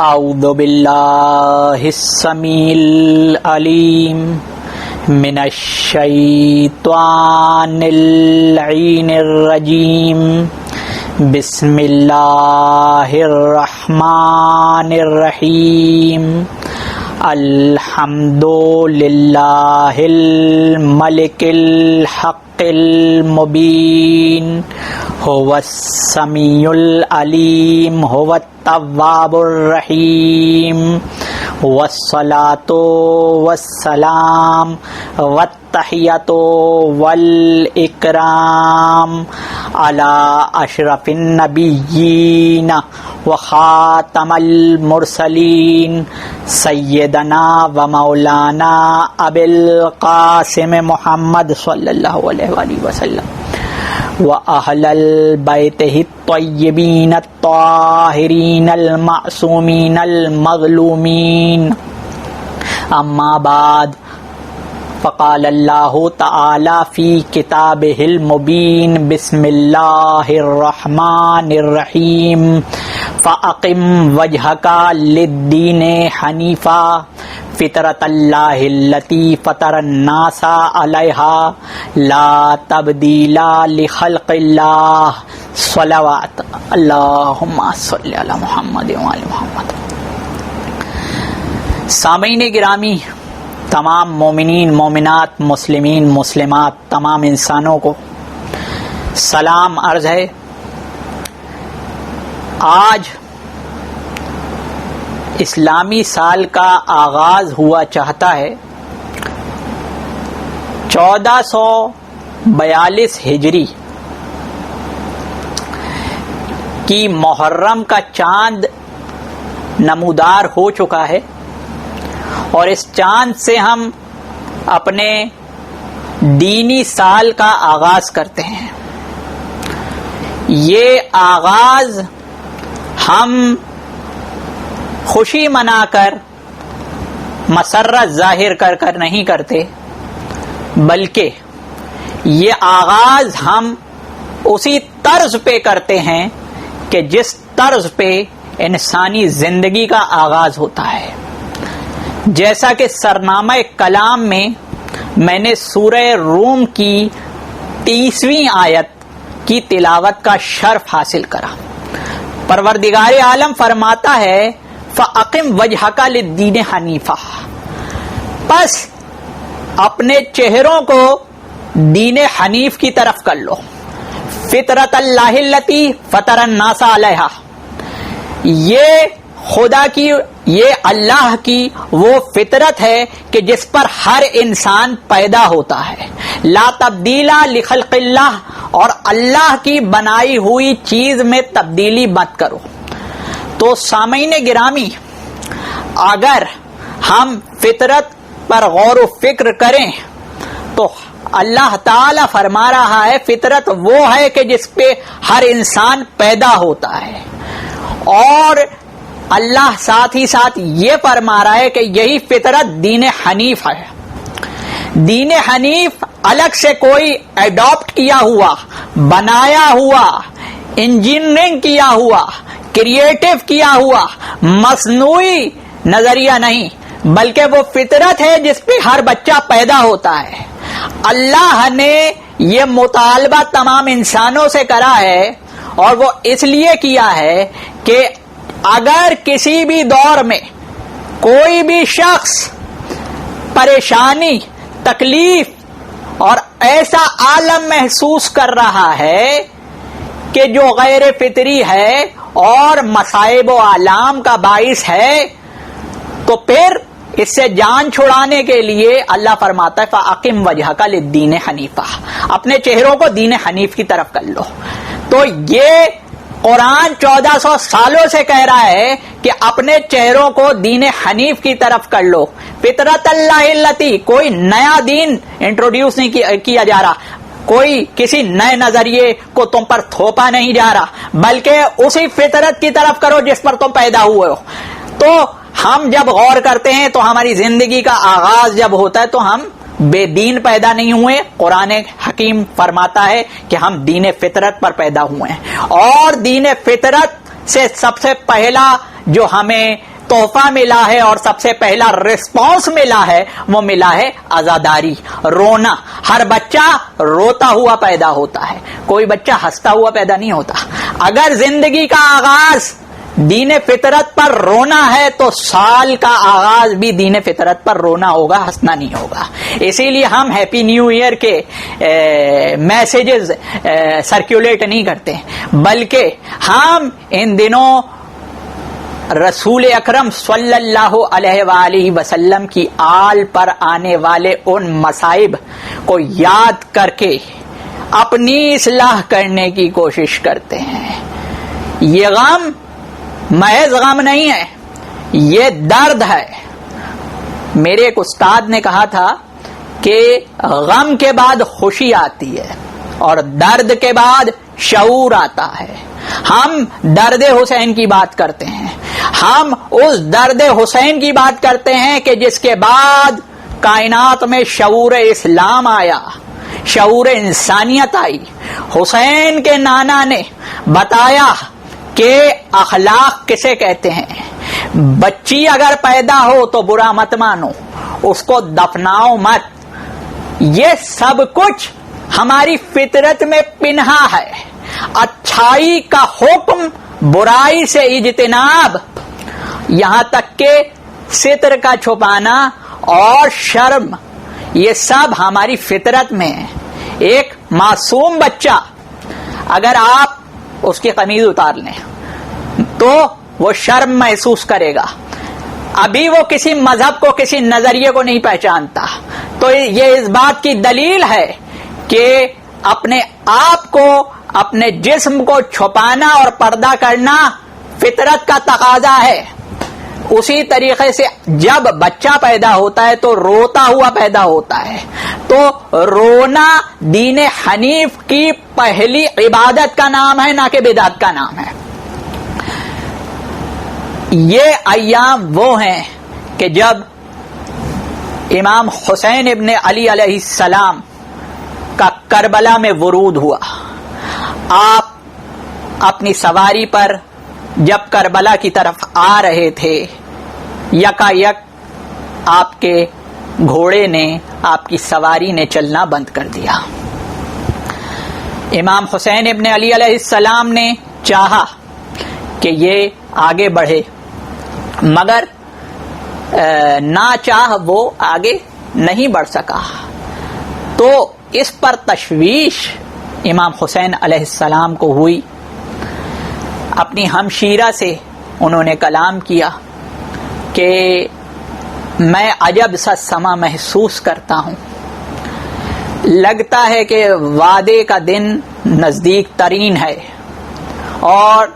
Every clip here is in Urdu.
اعوذ باللہ السمیع العلیم من الشیطان اللعین الرجیم بسم اللہ الرحمن الرحیم الحمد للہ الملک الحق المبین هو السمیع العلیم هو التواب الرحیم والصلاة والسلام والتحیۃ والاکرام علی اشرف النبیین وخاتم المرسلین سیدنا و مولانا ابی القاسم محمد صلی اللہ علیہ وآلہ وسلم وأهل البيته الطيبين الطاهرين المعصومين المظلومين أما بعد فقال الله تعالى في كتابه المبين بسم الله الرحمن الرحيم فأقم وجهك للدين حنيفا فطرت اللہ التی فطر الناس علیہا لا تبدیل لخلق اللہ صلوات اللہم صلی علی محمد وآل محمد۔ سامعین گرامی، تمام مومنین مومنات مسلمین مسلمات تمام انسانوں کو سلام عرض ہے۔ آج اسلامی سال کا آغاز ہوا چاہتا ہے 1442 ہجری کی محرم کا چاند نمودار ہو چکا ہے، اور اس چاند سے ہم اپنے دینی سال کا آغاز کرتے ہیں۔ یہ آغاز ہم خوشی منا کر مسرت ظاہر کر کر نہیں کرتے، بلکہ یہ آغاز ہم اسی طرز پہ کرتے ہیں کہ جس طرز پہ انسانی زندگی کا آغاز ہوتا ہے۔ جیسا کہ سرنامہ کلام میں میں نے سورہ روم کی 30ویں آیت کی تلاوت کا شرف حاصل کرا۔ پروردگار عالم فرماتا ہے فَأَقِمْ وَجْهَكَ لِلدِّينِ حَنِيفًا، پس اپنے چہروں کو دین حنیف کی طرف کر لو۔ فطرت اللہ التی فطر الناس علیہا، یہ خدا کی، یہ اللہ کی وہ فطرت ہے کہ جس پر ہر انسان پیدا ہوتا ہے۔ لا تبدیل لخلق اللہ، اور اللہ کی بنائی ہوئی چیز میں تبدیلی مت کرو۔ تو سامعین گرامی، اگر ہم فطرت پر غور و فکر کریں تو اللہ تعالی فرما رہا ہے فطرت وہ ہے کہ جس پہ ہر انسان پیدا ہوتا ہے، اور اللہ ساتھ ہی ساتھ یہ فرما رہا ہے کہ یہی فطرت دین حنیف ہے۔ دین حنیف الگ سے کوئی ایڈاپٹ کیا ہوا، بنایا ہوا، انجینئرنگ کیا ہوا، کریٹو کیا ہوا مصنوعی نظریہ نہیں، بلکہ وہ فطرت ہے جس پہ ہر بچہ پیدا ہوتا ہے۔ اللہ نے یہ مطالبہ تمام انسانوں سے کرا ہے، اور وہ اس لیے کیا ہے کہ اگر کسی بھی دور میں کوئی بھی شخص پریشانی، تکلیف اور ایسا عالم محسوس کر رہا ہے کہ جو غیر فطری ہے اور مصائب و آلام کا باعث ہے، تو پھر اس سے جان چھڑانے کے لیے اللہ فرماتا ہے فَأَقِمْ وَجْهَكَ لِلدِّينِ حَنِيفًا، اپنے چہروں کو دین حنیف کی طرف کر لو۔ تو یہ قرآن 1400 سالوں سے کہہ رہا ہے کہ اپنے چہروں کو دین حنیف کی طرف کر لو۔ فطرت اللہ التی، کوئی نیا دین انٹروڈیوس نہیں کیا جا رہا، کوئی کسی نئے نظریے کو تم پر تھوپا نہیں جا رہا، بلکہ اسی فطرت کی طرف کرو جس پر تم پیدا ہوئے ہو۔ تو ہم جب غور کرتے ہیں تو ہماری زندگی کا آغاز جب ہوتا ہے تو ہم بے دین پیدا نہیں ہوئے، قرآن حکیم فرماتا ہے کہ ہم دین فطرت پر پیدا ہوئے ہیں، اور دین فطرت سے سب سے پہلا جو ہمیں تحفہ ملا ہے اور سب سے پہلا رسپانس ملا ہے وہ ملا ہے عزاداری، رونا. ہر بچہ روتا ہوا پیدا ہوتا ہے، کوئی بچہ ہنستا ہوا پیدا نہیں ہوتا. اگر زندگی کا آغاز دین فطرت پر رونا ہے تو سال کا آغاز بھی دین فطرت پر رونا ہوگا، ہنسنا نہیں ہوگا. اسی لیے ہم ہیپی نیو ایئر کے میسیجز سرکولیٹ نہیں کرتے، بلکہ ہم ان دنوں رسول اکرم صلی اللہ علیہ وآلہ وسلم کی آل پر آنے والے ان مصائب کو یاد کر کے اپنی اصلاح کرنے کی کوشش کرتے ہیں. یہ غم محض غم نہیں ہے، یہ درد ہے. میرے ایک استاد نے کہا تھا کہ غم کے بعد خوشی آتی ہے اور درد کے بعد شعور آتا ہے. ہم درد حسین کی بات کرتے ہیں، ہم اس درد حسین کی بات کرتے ہیں کہ جس کے بعد کائنات میں شعور اسلام آیا، شعور انسانیت آئی. حسین کے نانا نے بتایا کہ اخلاق کسے کہتے ہیں. بچی اگر پیدا ہو تو برا مت مانو، اس کو دفناؤ مت. یہ سب کچھ ہماری فطرت میں پنہا ہے. اچھائی کا حکم، برائی سے اجتناب، یہاں تک کہ ستر کا چھپانا اور شرم، یہ سب ہماری فطرت میں ہے. ایک معصوم بچہ اگر آپ اس کی قمیض اتار لیں تو وہ شرم محسوس کرے گا. ابھی وہ کسی مذہب کو، کسی نظریے کو نہیں پہچانتا. تو یہ اس بات کی دلیل ہے کہ اپنے آپ کو، اپنے جسم کو چھپانا اور پردہ کرنا فطرت کا تقاضا ہے. اسی طریقے سے جب بچہ پیدا ہوتا ہے تو روتا ہوا پیدا ہوتا ہے. تو رونا دین حنیف کی پہلی عبادت کا نام ہے، نہ کہ بدعت کا نام ہے. یہ ایام وہ ہیں کہ جب امام حسین ابن علی علیہ السلام کا کربلا میں ورود ہوا. آپ اپنی سواری پر جب کربلا کی طرف آ رہے تھے، یکا یک آپ کے گھوڑے نے، آپ کی سواری نے چلنا بند کر دیا. امام حسین ابن علی علیہ السلام نے چاہا کہ یہ آگے بڑھے، مگر ناچاہ وہ آگے نہیں بڑھ سکا. تو اس پر تشویش امام حسین علیہ السلام کو ہوئی. اپنی ہمشیرہ سے انہوں نے کلام کیا کہ میں عجب سا سما محسوس کرتا ہوں، لگتا ہے کہ وعدے کا دن نزدیک ترین ہے. اور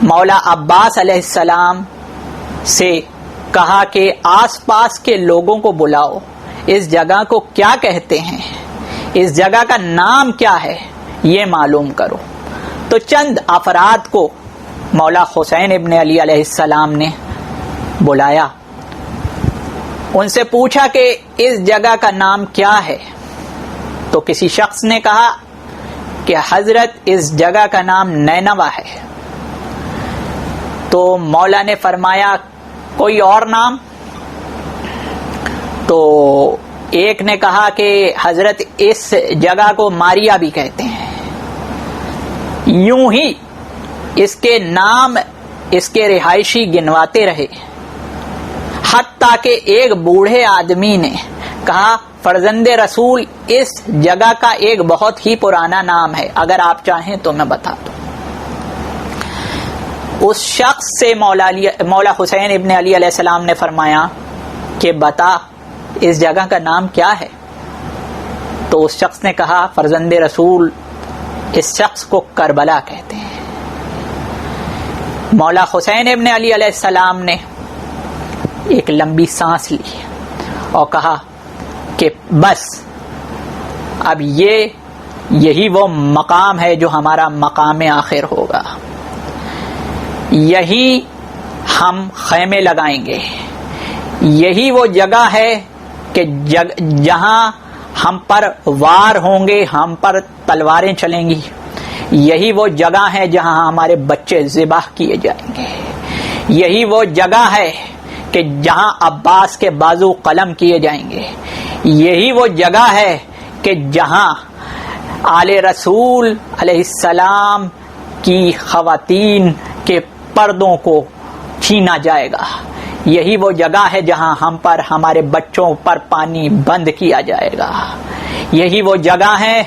مولا عباس علیہ السلام سے کہا کہ آس پاس کے لوگوں کو بلاؤ، اس جگہ کو کیا کہتے ہیں، اس جگہ کا نام کیا ہے، یہ معلوم کرو. تو چند افراد کو مولا حسین ابن علی علیہ السلام نے بلایا، ان سے پوچھا کہ اس جگہ کا نام کیا ہے. تو کسی شخص نے کہا کہ حضرت اس جگہ کا نام نینوا ہے. تو مولا نے فرمایا کوئی اور نام؟ تو ایک نے کہا کہ حضرت اس جگہ کو ماریا بھی کہتے ہیں. یوں ہی اس کے نام اس کے رہائشی گنواتے رہے، حتیٰ کہ ایک بوڑھے آدمی نے کہا فرزند رسول اس جگہ کا ایک بہت ہی پرانا نام ہے، اگر آپ چاہیں تو میں بتا دوں. اس شخص سے مولا حسین ابن علی علیہ السلام نے فرمایا کہ بتا اس جگہ کا نام کیا ہے. تو اس شخص نے کہا فرزند رسول اس شخص کو کربلا کہتے ہیں. مولا حسین ابن علی علیہ السلام نے ایک لمبی سانس لی اور کہا کہ بس اب یہی وہ مقام ہے جو ہمارا مقام آخر ہوگا، یہی ہم خیمے لگائیں گے، یہی وہ جگہ ہے کہ جہاں ہم پر وار ہوں گے، ہم پر تلواریں چلیں گی، یہی وہ جگہ ہے جہاں ہمارے بچے ذبح کیے جائیں گے، یہی وہ جگہ ہے کہ جہاں عباس کے بازو قلم کیے جائیں گے. یہی وہ جگہ ہے کہ جہاں آل رسول علیہ السلام کی خواتین کے پردوں کو چھینا جائے گا. یہی وہ جگہ ہے جہاں ہم پر ہمارے بچوں پر پانی بند کیا جائے گا. یہی وہ جگہ ہے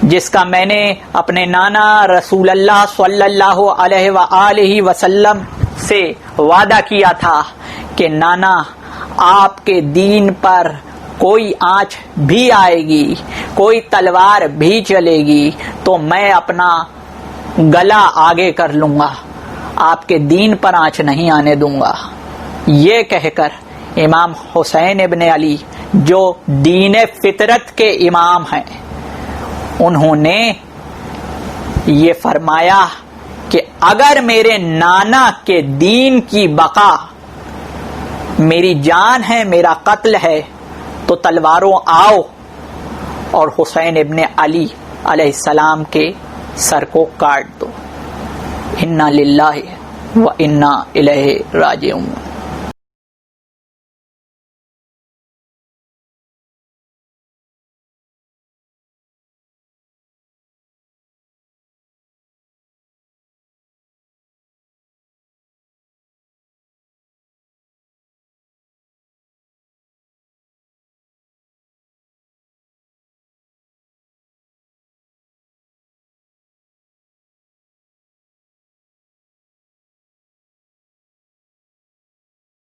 جس کا میں نے اپنے نانا رسول اللہ صلی اللہ علیہ وآلہ وسلم سے وعدہ کیا تھا کہ نانا آپ کے دین پر کوئی آنچ بھی آئے گی, کوئی تلوار بھی چلے گی تو میں اپنا گلا آگے کر لوں گا, آپ کے دین پر آنچ نہیں آنے دوں گا. یہ کہہ کر امام حسین ابن علی جو دین فطرت کے امام ہیں, انہوں نے یہ فرمایا کہ اگر میرے نانا کے دین کی بقا میری جان ہے, میرا قتل ہے, تو تلواروں آؤ اور حسین ابن علی علیہ السلام کے سر کو کاٹ دو. انا للہ و انا الیہ راجعون.